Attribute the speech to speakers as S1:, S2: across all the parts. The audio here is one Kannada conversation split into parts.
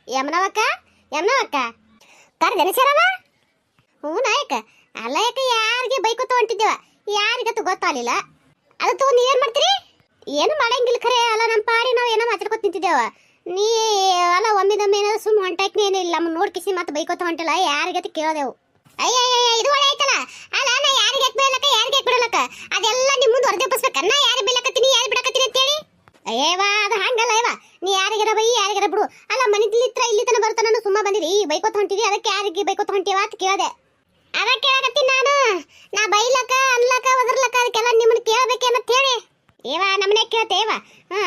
S1: ಯಮನವಕ್ಕ ಯಮನವಕ್ಕ ಕರ್ದೇನೆ ಸರವ ಹ್ಞೂ ನಾಯಕ ಅಲ್ಲ ಯಾಕ ಯಾರಿಗೆ ಬೈಕೋತ ಹೊಂಟಿದ್ದೇವ ಯಾರಿಗತ್ತು ಗೊತ್ತಾಗಲಿಲ್ಲ ಅದು ತಗೊಂಡು ಏನು ಮಾಡ್ತೀರಿ ಏನು ಮಾಡಂಗಿಲ್ಲ ಖರೆ ಅಲ್ಲ ನಮ್ಮ ಪಾಡಿ ನಾವು ಏನೋ ಮಾತಾಡ್ಕೊತ ನಿಂತಿದ್ದೇವ ನೀ ಅಲ್ಲ ಒಮ್ಮಿದೊಮ್ಮೆ ಏನಾದ್ರು ಸುಮ್ಮ ಹೊಂಟಾಕ್ನೇ ಏನಿಲ್ಲ ನಮ್ಮ ನೋಡ್ಕಿಸಿ ಮತ್ತೆ ಬೈಕೋತ ಹೊಂಟಿಲ್ಲ ಯಾರಿಗತ್ತೆ ಕೇಳೋದೆವು ಅಯ್ಯ ಇದು ಒಳ್ಳೆ ಆಯ್ತಲ್ಲ ಅಲ್ಲ ನಾ ಯಾರಿಗೆ ಬೀಳಲಕ್ಕ ಯಾರಿಗೆ ಬಿಡಲಕ್ಕ ಅದೆಲ್ಲ ನಿಮ್ಮ ಮುಂದೆ ಹೊರದೇಪಿಸ್ಬೇಕ ನಾ ಯಾರಿಗೆ ಬೀಳಕತ್ತೀನಿ ಯಾರಿಗೆ ಬಿಡಕತ್ತೀನಿ ಅಂತೇಳಿ ಅಯ್ಯವಾ ಅದು ಹಂಗಲ್ಲ ಅಯ್ಯವ ನೀ ಯಾರಿಗಾರ ಬೈ ಯಾರಿಗಾರ ಬಿಡು ಅಲ್ಲ ಮನಿಲಿತ್ರ ಇಲ್ಲಿ ತನ ಬರ್ತಾನ ಸುಮ್ಮ ಬಂದಿರಿ ಬೈಕೋತ ಹೊಂಟಿದಿ ಅದಕ್ಕೆ ಯಾರಿಗೆ ಬೈಕೋತ ಹೊಂಟಿವ ಅಂತ ಕೇಳಿದೆ ಅದ ಕೇಳಕತ್ತೀನಿ ನಾನು ನಾ ಬೈಲಕ್ಕ ಅನ್ಲಕ್ಕ ಒದರ್ಲಕ್ಕ ಅದಕ್ಕೆಲ್ಲ ನಿಮ್ಮನ್ನ ಕೇಳಬೇಕೇನಂತ ಹೇಳಿ ಏವ ನಮ್ಮನೆ ಕೇಳ್ತೇವ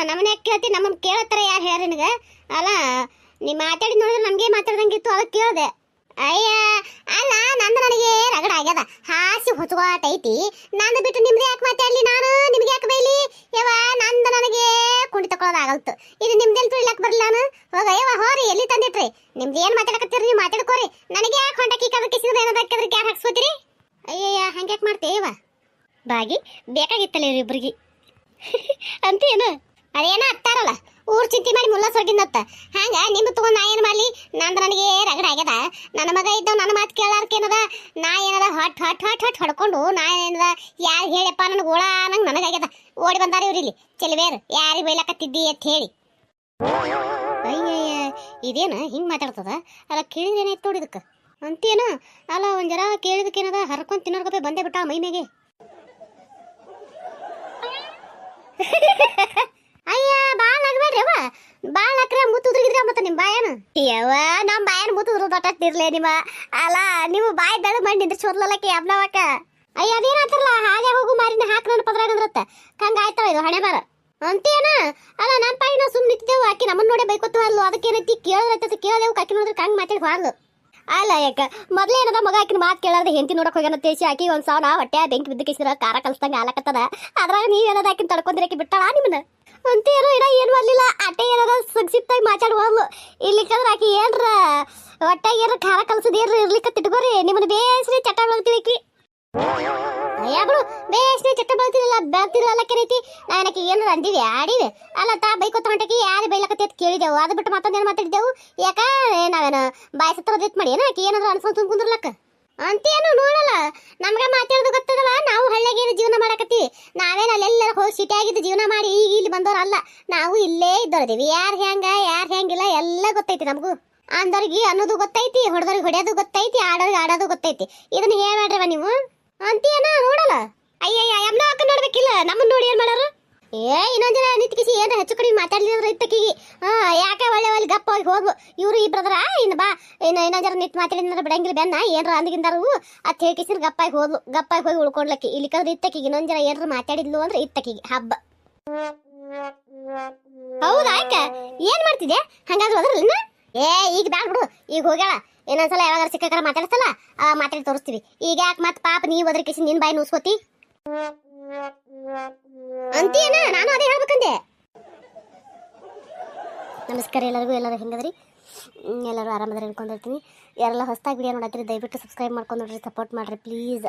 S1: ನಮ್ಮನೆ ಕೇಳ್ತಿ ನಮ್ಮನ್ನ ಕೇಳತ್ತರ ಯಾರು ಹೇಳಿ ನಿನಗೆ ಅಲ್ಲ ನೀ ಮಾತಾಡಿ ನೋಡಿದ್ರೆ ನಮಗೆ ಮಾತಾಡ್ದಂಗಿತ್ತು ಅದಕ್ಕೆ ಕೇಳಿದೆ ಅಯ್ಯ ಅಲ್ಲ ನಂದು ನನಗೆ ರಗಡ ಆಗ್ಯದ ಹಾಸಿ ಹೊಚ್ಕೋಟೈತಿ ನಂದು ಬಿಟ್ಟು ನಿಮ್ದು ಯಾಕೆ ಮಾತಾಡ್ಲಿ ನಾನು ನಿಮ್ಗೆ ಯಾಕೆ ಬೈಲಿ ಯವ ನಂದು ನನಗೆ ಕುಂಡಿ ತಕೊಳ್ಳೋದಾಗಲ್ತು ಇದು ನಿಮ್ದೆಲ್ಲಿ ತುಳಿಲಕ್ಕೆ ಬರಲ್ಲ ನಾನು ಹೋಗ ಯವ ಹೋರಿ ಎಲ್ಲಿ ತಂದಿಟ್ರಿ ನಿಮ್ದು ಏನು ಮಾತಾಡಕತ್ತೀರಿ ನೀವು ಮಾತಾಡ್ಕೋರಿ ನನಗೆ ಯಾಕೆ ಹೊಂಟಕ್ಕೆ ಕದಕ್ಕೆ ಸಿಗದ ಏನದಕ್ಕೆ ಯಾರು ಹಾಕ್ಸ್ಕೋತೀರಿ ಅಯ್ಯಯ್ಯ ಹಂಗೆ ಯಾಕೆ ಮಾಡ್ತೇವ ಬಾಗಿ ಬೇಕಾಗಿತ್ತಲ್ಲ ಇವ್ರಿಬ್ರಿಗೆ ಅಂತೇನು ಅದೇನೋ ಹತ್ತಾರಲ್ಲ ಊರ್ ಚಿಂತೆ ಮಾಡಿ ಮುಲ್ಲ ಸೊರ್ಗಿಂದತ್ತ ಹಂಗ ನಿಮ್ಮ ತಗೊಂಡ್ ನಾ ಏನು ಮಾಡ್ಲಿ ನಂದು ನನಗೆ ರಗಡ ಆಗ್ಯದ ನನ್ನ ಮಗ ಇದ್ದವ್ ನನ್ನ ಮಾತು ಕೇಳಾರ್ಕೇನದ ನಾ ಏನದ ಹೊಟ್ ಹೊಟ್ ಹೊಟ್ ಹೊಟ್ ಹೊಡ್ಕೊಂಡು ನಾ ಏನದ ಯಾರು ಹೇಳಿಯಪ್ಪ ನನಗೆ ಓಳ ನಂಗೆ ನನಗಾಗ್ಯದ ಓಡಿ ಬಂದಾರ ಇವ್ರಿಲ್ಲಿ ಚೆಲುವೇರು ಯಾರಿಗೆ ಬೈಲಕತ್ತಿದ್ದಿ ಅಂತ ಹೇಳಿ ಅಯ್ಯಯ್ಯ ಇದೇನ ಹಿಂಗೆ ಮಾತಾಡ್ತದ ಅಲ್ಲ ಕೇಳಿದ್ರೇನಾಯ್ತು ನೋಡಿದಕ್ಕೆ ಅಂತೇನು ಅಲ್ಲ ಒಂದು ಜರ ಕೇಳಿದಕ್ಕೇನದ ಹರ್ಕೊಂಡು ತಿನ್ನೋರ್ಗಪ್ಪೆ ಬಂದೇ ಬಿಟ್ಟ ಮೈ ಮೇಗೆ ಅಯ್ಯ ಬಾಳ ನಗಬೇಡ್ರಿವ ಬಾಳ ನಕ್ರ ಮುತ್ತುದ್ರಿಗಿದ್ರೆ ಮತ್ತೆ ನಿಮ್ಮ ಬಾಯನ ಯವ್ವ ನಮ್ಮ ಬಾಯನ ಮುತ್ತುದ್ರು ದೊಡ್ಡತ್ತಿರ್ಲೇ ನಿಮ್ಮ ಅಲ್ಲ ನೀವು ಬಾಯಿ ದಳ ಮಾಡಿ ನಿಂದ್ರೆ ಚೋರ್ಲಕ್ಕೆ ಅಬ್ಲವಕ್ಕ ಅಯ್ಯ ಅದೇನಾತ್ರಲ್ಲ ಹಾಗೆ ಹೋಗು ಮಾರಿನ ಹಾಕ್ ನನ್ನ ಪದ್ರಾಗಂದ್ರತ್ತ ಕಂಗ ಆಯ್ತವ ಇದು ಹಣೆ ಬಾರ ಅಂತೇನ ಅಲ್ಲ ನಮ್ಮ ಪಾಯಿ ನಾವು ಸುಮ್ಮನೆ ನಿಂತಿದ್ದೆವು ಆಕಿ ನಮ್ಮನ್ನ ನೋಡೇ ಬೈಕೊತ್ತು ಅಲ್ಲು ಅದಕ್ಕೇನೈತಿ ಕೇಳೋದೈತಿ ಕೇಳೋದೇವು ಆಕಿ ನೋಡಿದ್ರೆ ಕಂಗ್ ಮಾತಾಡಿ ಹಾರ್ಲು ಅಲ್ಲ ಯಾಕ ಮೊದ್ಲೇನದ ಮಗ ಆಕಿನ ಮಾತು ಕೇಳಾರ್ದೆ ಹೆಂಡತಿ ನೋಡಕ್ ಹೋಗ್ಯಾನ ತೇಸಿ ಆಕಿ ಒಂದ್ ಸಾವನ ಹೊಟ್ಟೆ ಬೆಂಕಿ ಬಿದ್ದಕಿಸಿರ ಕಾರ ಕಲ್ಸ್ದಂಗ ಆಲಕತ್ತದ ಅದ್ರಾಗ ನೀವೇನದ ಆಕಿನ ತಡ್ಕೊಂಡ್ರಕಿ ಬಿಟ್ಟಾಳ ನಿಮ್ಮನ್ನ ಅಂತೇನೋ ಇಡ ಏನು ಮಾಡ್ಲಿಲ್ಲ ಅಟ್ಟೆ ಏನಾರ ಸುಗ್ಸಿತ್ತಾಗಿ ಮಾತಾಡುವಲ್ಲು ಇಲ್ಲಿಕ್ಕಂದ್ರೆ ಆಕಿ ಏನ್ರ ಹೊಟ್ಟೆ ಏನ್ರ ಖಾರ ಕಲ್ಸದ ಏನ್ರ ಇರ್ಲಿಕ್ಕ ತಿಟ್ಕೋರಿ ನಿಮ್ಮನ್ನ ಬೇಸ್ರಿ ಚಟ ಬೆಳ್ತೀವಿ ಯಾಗಳು ಬೇಸ್ರಿ ಚಟ ಬೆಳ್ತಿರಲ್ಲ ಕೆರೈತಿ ನಾನಕಿ ಏನಾರ ಅಂದಿವಿ ಆಡಿವೆ ಅಲ್ಲ ತಾ ಬೈಕೊತ್ತ ಹೊಂಟಕಿ ಯಾರು ಬೈಲಕತ್ತಿ ಅಂತ ಕೇಳಿದೆವು ಅದು ಬಿಟ್ಟು ಮತ್ತೊಂದೇನು ಮಾತಾಡಿದೆವು ಯಾಕ ನಾವೇನು ಬಾಯಿ ಸತ್ತರದಿತ್ತು ಮಾಡಿ ಏನ ಆಕಿ ಏನಾದ್ರು ಅನ್ಸ್ಕೊಂಡು ತುಂಬ ಕುಂದ್ರಲಕ್ಕ ಅಂತೇನು ನೋಡಲ್ಲ ನಮ್ಗೆ ಮಾತಾಡೋದು ಗೊತ್ತದಲ್ಲ ನಾವು ಹಳ್ಳಿಗೇನು ಜೀವನ ಮಾಡಕತ್ತೀವಿ ನಾವೇನು ಅಲ್ಲೆಲ್ಲರ ಹೋಗಿ ಸಿಟಿಯಾಗಿದ್ದು ಜೀವನ ಮಾಡಿ ಈಗ ಇಲ್ಲಿ ಬಂದವರಲ್ಲ ನಾವು ಇಲ್ಲೇ ಇದ್ದೋರಿದ್ದೀವಿ ಯಾರು ಹೆಂಗಿಲ್ಲ ಎಲ್ಲ ಗೊತ್ತೈತಿ ನಮಗೂ ಅಂದವ್ರಿಗೆ ಅನ್ನೋದು ಗೊತ್ತೈತಿ ಹೊಡೆದವ್ರಿಗೆ ಹೊಡೆಯೋದು ಗೊತ್ತೈತಿ ಆಡೋರಿಗೆ ಆಡೋದು ಗೊತ್ತೈತಿ ಇದನ್ನ ಹೇಳ್ಬೇಡ್ರವ ನೀವು ಅಂತೇನ ನೋಡಲ್ಲ ಅಯ್ಯಯ್ಯ ಎಮ್ನ ಅಕ್ಕ ನೋಡ್ಬೇಕಿಲ್ಲ ನಮ್ಮನ್ನ ನೋಡಿ ಏನ್ ಮಾಡೋರು ಇನ್ನೊಂದ್ ಜನ ನಿಂತ್ಕಿಸಿ ಏನಾರ ಹೆಚ್ಚು ಕಡಿಮೆ ಮಾತಾಡ್ಲಿದ್ರು ಇತ್ತಕಿಗೆ ಯಾಕೆ ಒಳ್ಳೆ ಒಳ್ಳೆ ಗಪ್ಪ ಹೋಗಿ ಹೋಗು ಇವ್ರು ಇಬ್ರದ್ರ ಇನ್ನು ಬಾ ಇನ್ನೊಂದ್ ಜನ ನಿಂತು ಮಾತಾಡಿದ್ರೆ ಬಿಡಂಗಿಲ್ಲ ಬೆನ್ನ ಏನ್ರ ಅಂದಿಗಿಂದಾರು ಅತ್ ಹೇಳ್ಕಿಸಿರ್ ಗಪ್ಪಾಗಿ ಹೋಗಿ ಉಳ್ಕೊಂಡ್ಲಕ್ಕಿ ಇಲ್ಲಿ ಕದ್ರೆ ಇತ್ತಕಿಗೆ ಇನ್ನೊಂದ್ ಜನ ಏನ್ರ ಮಾತಾಡಿದ್ಲು ಅಂದ್ರೆ ಇತ್ತಕಿಗೆ ಹಬ್ಬ ಹೌದಾ ಅಕ್ಕ ಏನ್ ಮಾಡ್ತಿದ್ದೆ ಹಂಗಾದ್ರು ಅದ್ರಲ್ಲ ಈಗ ಬ್ಯಾಡ ಬಿಡು ಈಗ ಹೋಗ್ಯಾಳ ಇನ್ನೊಂದ್ಸಲ ಯಾವಾಗ ಸಿಕ್ಕಾಕರ ಮಾತಾಡ್ಸಲ್ಲ ಮಾತಾಡಿ ತೋರಿಸ್ತೀವಿ ಈಗ ಯಾಕೆ ಮತ್ತೆ ಪಾಪ ನೀವು ಒದರ್ಕಿಸಿ ನಿನ್ ಬಾಯಿ ನುಸ್ಕೋತಿ ಅಂತೇನ ನಾನು ಅದೇ ಹೇಳ್ಬೇಕಂದೆ ನಮಸ್ಕಾರ ಎಲ್ಲರೂ ಹೆಂಗದ್ರಿ ಎಲ್ಲರೂ ಆರಾಮದಾರ ಅನ್ಕೊಂಡಿರ್ತೀನಿ ಯಾರೆಲ್ಲ ಹೊಸದಾಗಿ ವಿಡಿಯೋ ನೋಡತ್ರಿ ದಯವಿಟ್ಟು ಸಬ್ಸ್ಕ್ರೈಬ್ ಮಾಡ್ಕೊಂಡು ನೋಡ್ರಿ ಸಪೋರ್ಟ್ ಮಾಡಿರಿ ಪ್ಲೀಸ್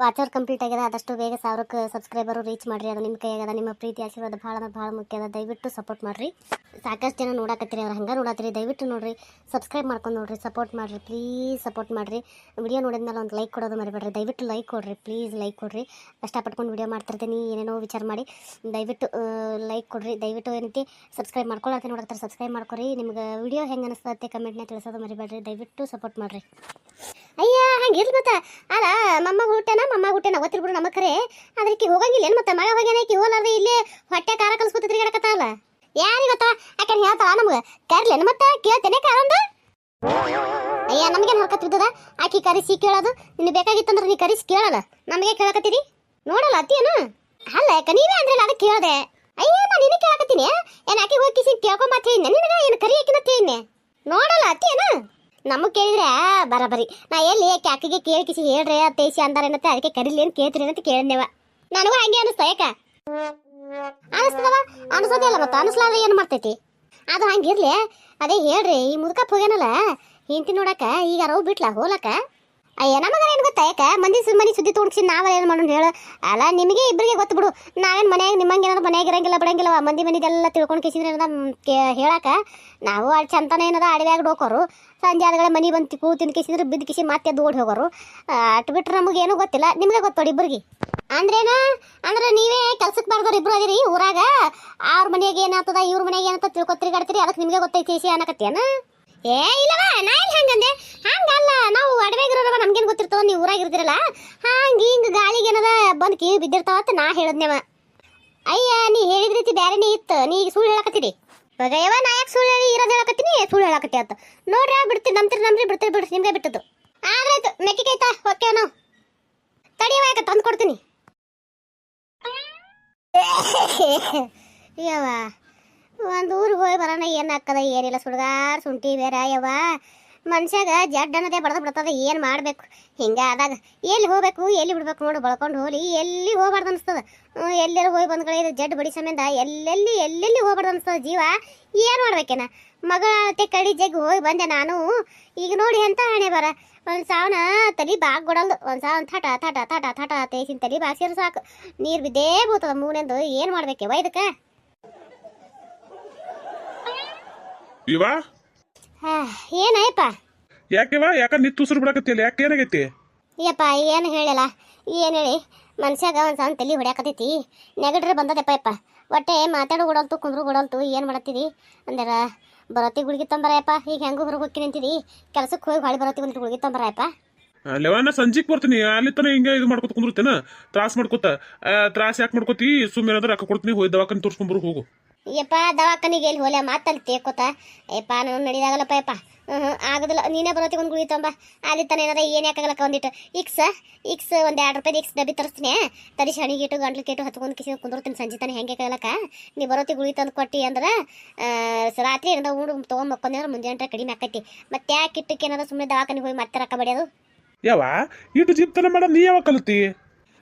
S1: ವಾಚರ್ ಕಂಪ್ಲೀಟ್ ಆಗ್ಯದ ಆದಷ್ಟು ಬೇಗ 1000ಕ್ಕೆ ಸಬ್ಸ್ಕ್ರೈಬರು ರೀಚ್ ಮಾಡಿರಿ ಅದು ನಿಮ್ಮ ಕೈಯಾಗದ ನಿಮ್ಮ ಪ್ರೀತಿ ಆಶೀರ್ವಾದ ಭಾಳ ಮುಖ್ಯ ಅದ ದಯವಿಟ್ಟು ಸಪೋರ್ಟ್ ಮಾಡಿರಿ ಸಾಕಷ್ಟು ಜನ ನೋಡಕತ್ತೀರಿ ಅವ್ರು ಹಂಗೆ ನೋಡತ್ತೀರಿ ದಯವಿಟ್ಟು ನೋಡಿರಿ ಸಬ್ಸ್ಕ್ರೈಬ್ ಮಾಡ್ಕೊಂಡು ನೋಡಿರಿ ಸಪೋರ್ಟ್ ಮಾಡಿರಿ ಪ್ಲೀಸ್ ಸಪೋರ್ಟ್ ಮಾಡಿರಿ ವಿಡಿಯೋ ನೋಡಿದ್ಮೇಲೆ ಒಂದು ಲೈಕ್ ಕೊಡೋದು ಮರಿಬೇಡ್ರಿ ದಯವಿಟ್ಟು ಲೈಕ್ ಕೊಡಿರಿ ಪ್ಲೀಸ್ ಲೈಕ್ ಕೊಡಿರಿ ಕಷ್ಟಪಟ್ಕೊಂಡು ವಿಡಿಯೋ ಮಾಡ್ತಿರ್ತೀನಿ ಏನೇನೋ ವಿಚಾರ ಮಾಡಿ ದಯವಿಟ್ಟು ಲೈಕ್ ಕೊಡಿರಿ ದಯವಿಟ್ಟು ಏನೈತಿ ಸಬ್ಸ್ಕ್ರೈಬ್ ಮಾಡ್ಕೊಳ್ಳೋಕೆ ನೋಡತ್ತಾರೆ ಸಬ್ಸ್ಕ್ರೈಬ್ ಮಾಡ್ಕೊರಿ ನಿಮ್ಗೆ ವಿಡಿಯೋ ಹೆಂಗೆ ಅನಿಸ್ತತ್ತೆ ಕಮೆಂಟ್ನ ತಿಳಿಸೋದು ಮರಿಬೇಡ್ರಿ ದಯವಿಟ್ಟು ಸಪೋರ್ಟ್ ಮಾಡಿರಿ ಅಯ್ಯ ಹಂಗೆ ಇರ್ಲಿ ಮತ್ತೆ ಅಲ್ಲ ಮಮ್ಮ ಹುಟ್ಟೆನ ಗೊತ್ತಿರ್ಬಿಡು ನಮ್ಮ ಕರೆ ಅದಕ್ಕೆ ಹೋಗಂಗಿಲ್ಲ ಏನು ಮತ್ತೆ ಮಗ ಹೋಗ್ಯಾನಕಿ ಹೋಲಾರ್ದೆ ಇಲ್ಲೇ ಹೊಟ್ಟೆ ಕಾರ ಕಲ್ಸ್ಕೊತ ತಿರುಗಾಡಕತ್ತಲ್ಲ ಯಾರಿಗೆ ಗೊತ್ತಾ ಯಾಕೆ ಹೇಳ್ತಾಳ ನಮ್ಗೆ ಕರ್ಲೇನು ಮತ್ತೆ ಕೇಳ್ತೇನೆ ಕಾರಂದು ಅಯ್ಯ ನಮಗೇನು ಹೊರಕತ್ತಿದ್ದದ ಆಕಿ ಕರಿಸಿ ಕೇಳೋದು ನಿನ್ನ ಬೇಕಾಗಿತ್ತಂದ್ರೆ ನೀ ಕರಿಸಿ ಕೇಳಲ್ಲ ನಮಗೆ ಕೇಳಕತ್ತೀರಿ ನೋಡಲ್ಲ ಅತ್ತೇನು ಅಲ್ಲ ಯಾಕ ನೀವೇ ಅಂದ್ರಲ್ಲ ಅದಕ್ಕೆ ಕೇಳಿದೆ ಅಯ್ಯ ನಾನು ನಿನಗೆ ಕೇಳಕತ್ತೀನಿ ಏನು ಆಕಿ ಹೋಗಿ ಕಿಸಿ ಕೇಳ್ಕೊಂಬತ್ತ ಹೇಳಿದ್ನೆ ನಿನಗೆ ಏನು ಕರಿ ಆಕಿನತ್ತ ಹೇಳಿದ್ನೆ ನೋಡಲ್ಲ ಅತ್ತೇನು ನಮಗೆ ಕೇಳಿದ್ರೆ ಬರಬರಿ ನಾ ಎಲ್ಲಿ ಯಾಕೆ ಆಕಿಗೆ ಕೇಳಿಕಿಸಿ ಹೇಳ್ರಿ ತೇಸಿ ಅಂದಾರೇನತ್ತೆ ಅದಕ್ಕೆ ಕರೀಲಿ ಏನು ಕೇಳ್ತೀರಿ ಅಂತ ಕೇಳಿದೆವ ನನಗೂ ಹಂಗೆ ಅನಿಸ್ತಾ ಯಾಕ ಅನಿಸ್ತದವ ಅನಿಸೋದಿಲ್ಲ ಮತ್ತೆ ಅನಿಸ್ಲಾರ್ದೆ ಏನು ಮಾಡ್ತೈತಿ ಅದು ಹಂಗಿರ್ಲಿ ಅದೇ ಹೇಳ್ರಿ ಈ ಮುದುಕಪ್ಪ ಹೋಗ್ಯಾನಲ್ಲ ಹೆಂಡತಿ ನೋಡಕ ಈಗ ರವ್ ಬಿಟ್ಲ ಹೋಲಕ ಅಯ್ಯ ನಮಗ ಏನು ಗೊತ್ತಾ ಯಾಕ ಮಂದಿ ಮನೆ ಸುದ್ದಿ ತೋಡ್ಸಿ ನಾವ ಏನು ಮಾಡೋಣ ಹೇಳು. ಅಲ್ಲ ನಿಮಗೆ ಇಬ್ಬರಿಗೆ ಗೊತ್ತು ಬಿಡು. ನಾವೇನು ಮನ್ಯಾಗ ನಿಮ್ಮಂಗೆ ಏನಾದ್ರು ಮನ್ಯಾಗ ಇರಂಗಿಲ್ಲ ಬಿಡಂಗಿಲ್ಲವ. ಮಂದಿ ಮನಿದೆಲ್ಲ ತಿಳ್ಕೊಂಡು ಕೇಸಿದ್ರೆ ಹೇಳಾಕ ನಾವು ಅಲ್ಲಿ ಚಂತನ ಏನದ ಅಡವ್ಯಾಗ ಡೋಕೋರು. ಸಂಜೆ ಆದಗಳ ಮನೆ ಬಂದು ಕೂತಿನ ಕೇಸಿದ್ರೆ ಬಿದ್ದು ಕಿಸಿ ಮತ್ತೆ ಓಡಿ ಹೋಗೋರು. ಅಟ್ ಬಿಟ್ರೆ ನಮಗೇನು ಗೊತ್ತಿಲ್ಲ, ನಿಮಗೆ ಗೊತ್ತೋಡಿ ಇಬ್ಬರಿಗೆ. ಅಂದ್ರೇನು ಅಂದ್ರೆ ನೀವೇ ಕೆಲ್ಸಕ್ಕೆ ಬಾರ್ದವ್ರು ಇಬ್ರು ಅದಿರಿ ಊರಾಗ. ಅವ್ರ ಮನೆಯಾಗ ಏನಾಗ್ತದ ಇವ್ರ ಮನೆಯಾಗ ಏನಂತ ತಿಳ್ಕೊತಿರ್ಗಾಡ್ತೀರಿ, ಅದಕ್ಕೆ ನಿಮಗೆ ಗೊತ್ತೈತಿ ಅನ್ನಕತ್ತೇನ? ಏ ಇಲ್ಲವ, ನಾ ಇಲ್ಲಿ ಹಂಗಂದೆ. ಹಂಗಲ್ಲ, ನಾವು ಅಡವೆಗಿರೋರವ ನಮ್ಗೇನು ಗೊತ್ತಿರ್ತವ, ನೀವು ಊರಾಗಿರ್ತಿರಲ್ಲ. ಹಂಗೆ ಹಿಂಗೆ ಗಾಳಿಗೆ ಏನದ ಬಂದು ಕಿವಿ ಬಿದ್ದಿರ್ತಾವತ್ತ ನಾ ಹೇಳದ್ನೇವ. ಅಯ್ಯ ನೀ ಹೇಳಿದ ರೀತಿ ಬ್ಯಾರೆನೇ ಇತ್ತು, ನೀ ಈಗ ಸುಳ್ಳು ಹೇಳಕತ್ತೀರಿ. ಬಗಯ್ಯವ ನಾ ಯಾಕೆ ಸುಳ್ಳು ಹೇಳಿ ಇರೋದು ಹೇಳಕತ್ತೀನಿ, ಸುಳ್ಳು ಹೇಳಕತ್ತಿ ಅಂತ ನೋಡ್ರಿ. ಬಿಡ್ತೀರಿ ನಂಬ್ರಿ ಬಿಡ್ತೀರಿ ನಿಮ್ಗೆ ಬಿಟ್ಟದ್ದು. ಆದ್ರಾಯ್ತು, ಮೆಕ್ಕಿಕಾಯ್ತಾ ಓಕೆ ನಾವು ತಡಿಯವ, ಯಾಕೆ ತಂದು ಕೊಡ್ತೀನಿ. ಯವ್ವ ಒಂದು ಊರಿಗೆ ಹೋಗಿ ಬರೋಣ, ಏನಾಗ್ತದ ಏನಿಲ್ಲ. ಸುಡ್ಗಾರ್ ಸುಂಟಿ ಬೇರೆ ಯವ್ವ. ಮನುಷ್ಯಾಗ ಜಡ್ ಅನ್ನೋದೇ ಬಡ್ದು ಬಿಡ್ತದ. ಏನು ಮಾಡಬೇಕು ಹಿಂಗೆ ಆದಾಗ? ಎಲ್ಲಿ ಹೋಗ್ಬೇಕು ಎಲ್ಲಿ ಬಿಡ್ಬೇಕು ನೋಡು, ಬಳ್ಕೊಂಡು ಹೋಗಿ ಎಲ್ಲಿ ಹೋಗ್ಬಾರ್ದು ಅನಿಸ್ತದ. ಎಲ್ಲೆಲ್ಲಿ ಹೋಗಿ ಬಂದ್ಗಳೇ ಇದು ಜಡ್ ಬಡಿ ಸಂಬಂಧ ಎಲ್ಲೆಲ್ಲಿ ಹೋಗ್ಬಾರ್ದು ಅನಿಸ್ತದ ಜೀವ. ಏನು ಮಾಡ್ಬೇಕೇನ? ಮಗಳತೆ ಕಡಿ ಜಗ್ಗಿ ಹೋಗಿ ಬಂದೆ ನಾನು. ಈಗ ನೋಡಿ ಅಂತ ಹಣೆ ಬರ. ಒಂದು ಸಾವನ ತಲೆ ಬಾಗ್ ಕೊಡಲ್ದು. ಒಂದು ಸಾವನ್ ಥಟ ಥಟ ಥಟ ಥಟ ತೇಸಿನ ತಲೆ ಬಾಗ್ಸಿರು ಸಾಕು, ನೀರು ಬಿದ್ದೇ ಬೀಳ್ತದ ಮೂನೆಂದು. ಏನು ಮಾಡ್ಬೇಕೇವ ಇದಕ್ಕೆ?
S2: ಇವಾ
S1: ಏನಯ್ಯಪ್ಪ?
S2: ಯಾಕೆವಾ ಯಾಕ ನಿತ್ತು ಉಸಿರು ಬಿಡಕತ್ತಿಲ್ಲ? ಯಾಕೆ ಏನಾಗೈತಿ?
S1: ಯಪ್ಪ ಏನು ಹೇಳಿಲ್ಲ, ಏನು ಹೇಳಿ ಮನುಷ್ಯಾಗ ಒಂದು ಸಣ್ಣ ತಲೆ ಹೊಡ್ಯಾಕತೈತಿ. ನೆಗಡ್ರೆ ಬಂದದಪ್ಪ ಯಪ್ಪ. ಒಟ್ಟೆ ಮಾತಾಡೋ ಕೊಡಲ್ತು, ಕುಂದ್ರು ಕೊಡಲ್ತು. ಏನು ಮಾಡತ್ತಿದಿ ಅಂದ್ರೆ ಬರೋತಿ ಗುಳಿಗೆ ತೊಂಬರಯಪ್ಪ. ಈಗ ಹೆಂಗೂ ಹೊರಗೆ ಹೋಗಿ ನಿಂತಿದಿ, ಕೆಲಸಕ್ಕೆ ಹೋಗಿ ಹೊಳಿ ಬರೋತಿ ಒಂದು ಗುಳಿಗೆ ತೊಂಬರಯಪ್ಪ.
S2: ಲೆವನ ಸಂಜೆಗೆ ಬರ್ತೀನಿ, ಅಲ್ಲಿ ತನ ಹಿಂಗೆ ಇದು ಮಾಡ್ಕೊತ ಕುಂದಿರ್ತೇನ, ತ್ರಾಸ ಮಾಡ್ಕೊತ. ತ್ರಾಸ ಯಾಕೆ ಮಾಡ್ಕೊತಿ? ಸುಮ್ಮನೆ ಏನಾದ್ರು ರೊಕ್ಕ ಕೊಡ್ತೀನಿ, ಹೋಗಿ ದವಾಖಾನೆ ತೋರಿಸ್ಕೊಂಬರು ಹೋಗು.
S1: ಯಪ್ಪ ದವಾಖಾನಿಗೆ ಎಲ್ಲಿ ಹೋಲೆ ಮಾತಲ್ಲಿ ತೇಕೋತ ಯಪ್ಪ, ನಾನು ನಡಿದಾಗಲ್ಲಪ್ಪ ಯಪ್ಪ. ಆಗೋದಿಲ್ಲ, ನೀನೇ ಬರೋತಿ ಒಂದು ಗುಳಿ ತೊಂಬ. ಅಲ್ಲಿ ತಾನೆ ಏನಾರ ಏನು ಯಾಕಾಗಲ್ಲಕ್ಕ ಒಂದಿಟ್ಟು ಇಕ್ಸ್ ಒಂದು 2 ರೂಪಾಯಿ ಇಕ್ಸ್ ಡಬ್ಬಿ ತರಿಸ್ತೀನಿ. ತರಿಸಿ ಹಣಿಗಿಟ್ಟು ಗಂಟ್ಲು ಕೆಟ್ಟು ಹತ್ಕೊಂಡು ಕಿಸಿ ಕುಂದಿರ್ತೀನಿ. ಸಂಜೆ ತಾನೆ ಹೆಂಗೆ ಕಾಗಲಕ್ಕ ನೀ ಬರೋತಿ ಗುಳಿ ತಂದು ಕೊಟ್ಟು ಅಂದ್ರೆ ರಾತ್ರಿ ಏನಾರ ಊಡು ತೊಗೊಂಬಕ್ಕೊಂದ್ರೆ ಮುಂಜಾನೆ ಕಡಿಮೆ ಆಕೈತಿ. ಮತ್ತೆ ಯಾಕೆ ಇಟ್ಟಕ್ಕೆ ಏನಾರ ಸುಮ್ಮನೆ ದವಾಖಾನಿಗೆ ಹೋಗಿ ಮತ್ತೆ ರೊಕ್ಕ ಬಡಿಯೋದು?
S2: ಯಾವ ಇಟ್ಟು ಜೀಪ್ತನ ಮಾಡ ನೀ ಯಾವಾಗ ಕಲಿತಿ?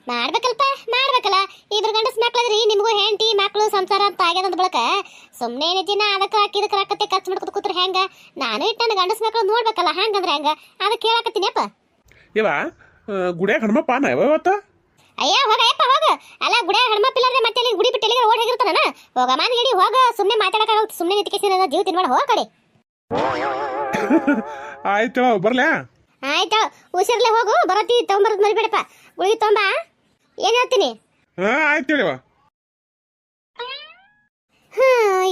S1: ಮಾಡ್ಬೇಕಲ್ಲ. ಇಬ್ರು ಗಂಡಸ್ ಮಕ್ಳದ್ರಿ, ನಿಮಗೂ ಹೆಂಡತಿ ಮಕ್ಳು ಸಂಸಾರ ಅಂತ ಆಗ್ಯದಂತ ಬಳಕ ಸುಮ್ಮನೆ ಏನೈತಿನ ಅದಕ್ಕೆ ಇದಕ್ಕೆ ರೊಕ್ಕತೆ ಖರ್ಚು ಮಾಡ್ಕೊತ ಕೂತ್ರೆ ಹೆಂಗ? ನಾನು ಇಟ್ಟು ನನ್ನ ಗಂಡಸ್ ಮಕ್ಳು ನೋಡ್ಬೇಕಲ್ಲ, ಹಂಗಂದ್ರೆ ಹೆಂಗ? ಅದಕ್ಕೆ ಹೇಳಕತ್ತೀನಿಯಪ್ಪ.
S2: ಇವ ಗುಡಿಯಾಗ ಹಣ್ಮಪ್ಪ ನಾ ಇವತ್ತ?
S1: ಅಯ್ಯ ಹೋಗಯ್ಯಪ್ಪ ಹೋಗ. ಅಲ್ಲ ಗುಡಿಯಾಗ ಹಣ್ಮಪ್ಪಿಲ್ಲಾದ್ರೆ ಮತ್ತೆ ಅಲ್ಲಿ ಗುಡಿ ಬಿಟ್ಟು ಎಲ್ಲಿಗೆ ಓಡಿ ಹೋಗಿರ್ತಾನ? ಹೋಗ ಮಾನ್ಗಡಿ ಹೋಗ. ಸುಮ್ಮನೆ ಮಾತಾಡಕ್ಕಾಗ ಸುಮ್ಮನೆ ನಿಂತ್ಕೇಸಿನ ಜೀವ ತಿನ್ಬೇಡ, ಹೋಗ ಕಡೆ.
S2: ಆಯ್ತು ಬರ್ಲ್ಯಾ?
S1: ಆಯ್ತು, ಹುಷಾರ್ಲೆ ಹೋಗು. ಬರೋತಿ ತೊಗೊಂಬರೋದು ಮರಿಬೇಡಪ್ಪ. ಗುಳಿಗೆ ತೊಂಬ. ಏನು ಹೇಳ್ತೀನಿ?
S2: ಆಯ್ತು ಹೇಳಿವ.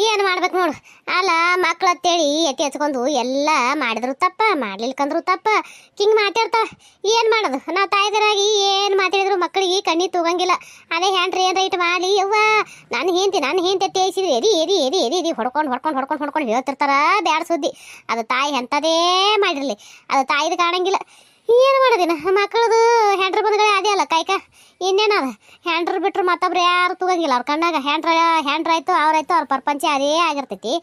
S1: ಏನು ಮಾಡ್ಬೇಕು ನೋಡು. ಅಲ್ಲ ಮಕ್ಳು ಅಂತೇಳಿ ಎತ್ತಿ ಹಚ್ಕೊಂಡು ಎಲ್ಲ ಮಾಡಿದ್ರು ತಪ್ಪ, ಮಾಡ್ಲಿಲ್ಕಂದ್ರು ತಪ್ಪ. ಹಿಂಗೆ ಮಾತಾಡ್ತಾವ. ಏನು ಮಾಡೋದು? ನಾವು ತಾಯಿದರಾಗಿ ಏನು ಮಾತಾಡಿದ್ರು ಮಕ್ಕಳಿಗೆ ಕಣ್ಣಿ ತೂಗಂಗಿಲ್ಲ. ಅದೇ ಹ್ಯಾಂಡ್ರಿ ಏನು ರೈಟ್ ಮಾಡಿ ಯವ್ವ ನಾನು ಹೆಂಡತಿ ತೇಸಿದ್ರು ಎದಿ ಹೊಡ್ಕೊಂಡು ಹೇಳ್ತಿರ್ತಾರ. ಬ್ಯಾಡ ಸುದ್ದಿ. ಅದು ತಾಯಿ ಎಂಥದೇ ಮಾಡಿರಲಿ, ಅದು ತಾಯಿದು ಕಾಣಂಗಿಲ್ಲ. ಏನು ಮಾಡೋದಿನ? ಮಕ್ಕಳದು ಹ್ಯಾಂಡ್ರ್ ಬಂದ್ಗಳೇ ಅದೇ ಅಲ್ಲ ಕಾಯ್ಕ. ಇನ್ನೇನದ? ಹ್ಯಾಂಡ್ರ್ ಬಿಟ್ರು ಮತ್ತೊಬ್ರು ಯಾರು ತೂಗಂಗಿಲ್ಲ ಅವ್ರ ಕಣ್ಣಾಗ. ಹ್ಯಾಂಡ್ರ್ ಆಯ್ತು ಅವ್ರಾಯ್ತು ಅವ್ರ ಪ್ರಪಂಚ ಅದೇ ಆಗಿರ್ತೈತಿ.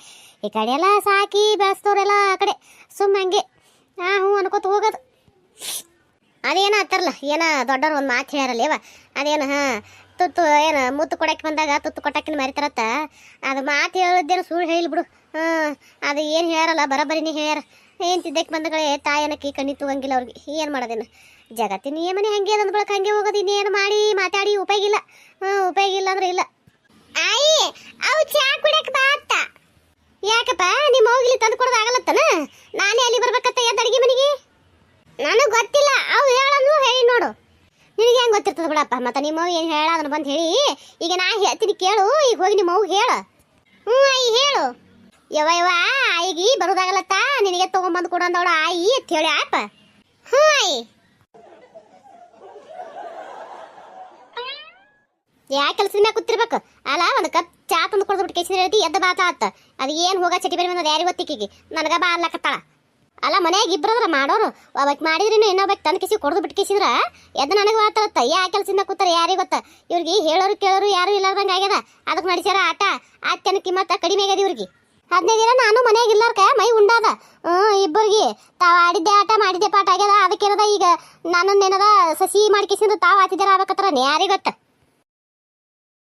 S1: ಈ ಕಡೆ ಎಲ್ಲ ಸಾಕಿ ಬೆಳೆಸ್ತವ್ರೆಲ್ಲ ಆ ಕಡೆ ಸುಮ್ಮ ಹಂಗೆ ಹ್ಞೂ ಅನ್ಕೋತ ಹೋಗೋದು. ಅದೇನೋ ಅಂತಾರಲ್ಲ, ಏನೋ ದೊಡ್ಡವ್ರು ಒಂದು ಮಾತು ಹೇಳ್ಯಾರಲ್ಲ ಇವ, ಅದೇನು ತುತ್ತು ಏನು ಮುತ್ತು ಕೊಡಕ್ಕೆ ಬಂದಾಗ ತುತ್ತು ಕೊಟ್ಟಕ್ಕಿನ ಮರಿತಾರತ್ತ. ಅದು ಮಾತು ಹೇಳಿದ್ದೇನು ಸುಳ್ಳು ಹೇಳಿಬಿಡು. ಅದು ಏನು ಹೇಳ್ಯಾರಲ್ಲ ಬರೋಬ್ಬರಿನೇ ಹೇಳ್ಯಾರ. ಏನು ತಿದ್ದಕ್ಕೆ ಬಂದಗಳೇ ತಾಯನಕ್ಕೆ ಕಣ್ಣಿ ತೂಗಂಗಿಲ್ಲ ಅವ್ರಿಗೆ. ಏನು ಮಾಡೋದೇನು? ಜಗತ್ತಿನ ನಿಯಮನೇ ಹಂಗೆ ಅದಂದ್ ಬಳಕ ಹಂಗೆ ಹೋಗೋದು. ಇನ್ನೇನು ಮಾಡಿ ಮಾತಾಡಿ ಉಪಯೋಗ ಇಲ್ಲ. ಉಪಯೋಗ ಇಲ್ಲ ಅಂದ್ರೆ ಇಲ್ಲ. ಆಯಿ ಅವು ಚಾ ಕುಡಿಯಕ್ಕೆ ಬಾ ಅತ್ತ. ಯಾಕಪ್ಪ ನಿಮ್ಮ ಹೋಗಿಲಿ ತಂದು ಕೊಡೋದು ಆಗಲ್ಲತ್ತನ? ನಾನೇ ಅಲ್ಲಿ ಬರ್ಬೇಕತ್ತ ಎದ್ದು ಅಡುಗೆ ಮನೆಗೆ? ನನಗೆ ಗೊತ್ತಿಲ್ಲ, ಅವು ಹೇಳಂದ್ರು ಹೇಳಿ ನೋಡು. ನಿನಗೆ ಹೆಂಗೆ ಗೊತ್ತಿರ್ತದೆ ಬಿಡಪ್ಪ. ಮತ್ತು ನಿಮ್ಮ ಅವ್ವ ಏನು ಹೇಳ ಅದನ್ನು ಬಂದು ಹೇಳಿ. ಈಗ ನಾ ಹೇಳ್ತೀನಿ ಕೇಳು, ಈಗ ಹೋಗಿ ನಿಮ್ಮ ಅವ್ಗೆ ಹೇಳು. ಆಯಿ ಹೇಳು. ಯವ್ವ ಆಯಿಗೆ ಬರೋದಾಗಲತ್ತ, ನಿನಗೆ ತೊಗೊಂಬಂದು ಕೊಡಂದವಳ ಆಯಿ ಅಂತ ಹೇಳಿ ಆಪ. ಆಯಿ ಯಾಕೆ ಕೆಲಸದ ಮ್ಯಾಗ ಕೂತಿರ್ಬೇಕು? ಅಲ್ಲ ಒಂದು ಕಪ್ ಚಾ ತಂದು ಕೊಡ್ದು ಕೇಸಿದ್ರೆ ಹೇಳ್ತಿ ಎದ್ದ ಬಾತ ಆತ. ಅದು ಏನು ಹೋಗ ಚಟಿ ಬೇರೆ ಬಂದದ ಯಾರಿಗೆ ಗೊತ್ತಿಕ್ಕಿಗೆ? ನನಗೆ ಬಾ ಅಲ್ಲಕತ್ತಾಳ. ಅಲ್ಲ ಮನ್ಯಾಗ ಇಬ್ಬರದ್ರ ಮಾಡೋರು, ಒಬ್ಬಕ್ಕೆ ಮಾಡಿದ್ರಿ ಇನ್ನೊಬ್ಬಕ್ಕೆ ತಂದು ಕಿಸಿ ಕೊಡ್ದು ಬಿಟ್ಟು ಕಿಸಿದ್ರ ಎದ್ದು ನನಗೆ ಮಾತಾಡತ್ತ. ಯಾ ಕೆಲಸದಿಂದ ಕೂತಾರ ಯಾರಿಗೆ ಗೊತ್ತ? ಇವ್ರಿಗೆ ಹೇಳೋರು ಕೇಳೋರು ಯಾರು ಇಲ್ಲಾರ್ದಂಗೆ ಆಗ್ಯದ. ಅದಕ್ಕೆ ನಡೆಸ್ಯಾರ ಆಟ. ಆತನ ಕಿಮ್ಮತ್ತ ಕಡಿಮೆ ಆಗ್ಯದ ಇವ್ರಿಗೆ. 15 ದಿನ ನಾನು ಮನೆಯಾಗ ಇಲ್ಲಾರ್ಕ ಮೈ ಉಂಡಾದ. ಇಬ್ಬರಿಗೆ ತಾವು ಆಡಿದ್ದೆ ಆಟ ಮಾಡಿದ್ದೆ ಪಾಠ ಆಗ್ಯದ. ಅದಕ್ಕೇನದ ಈಗ ನನ್ನನ್ನೇನದ ಸಸಿ ಮಾಡ್ಕಿಸಿಂದ್ರೆ ತಾವು ಆತಿದ್ದಾರ ಆಗ್ಬೇಕತ್ರ ಯಾರಿಗೆ ಗೊತ್ತ?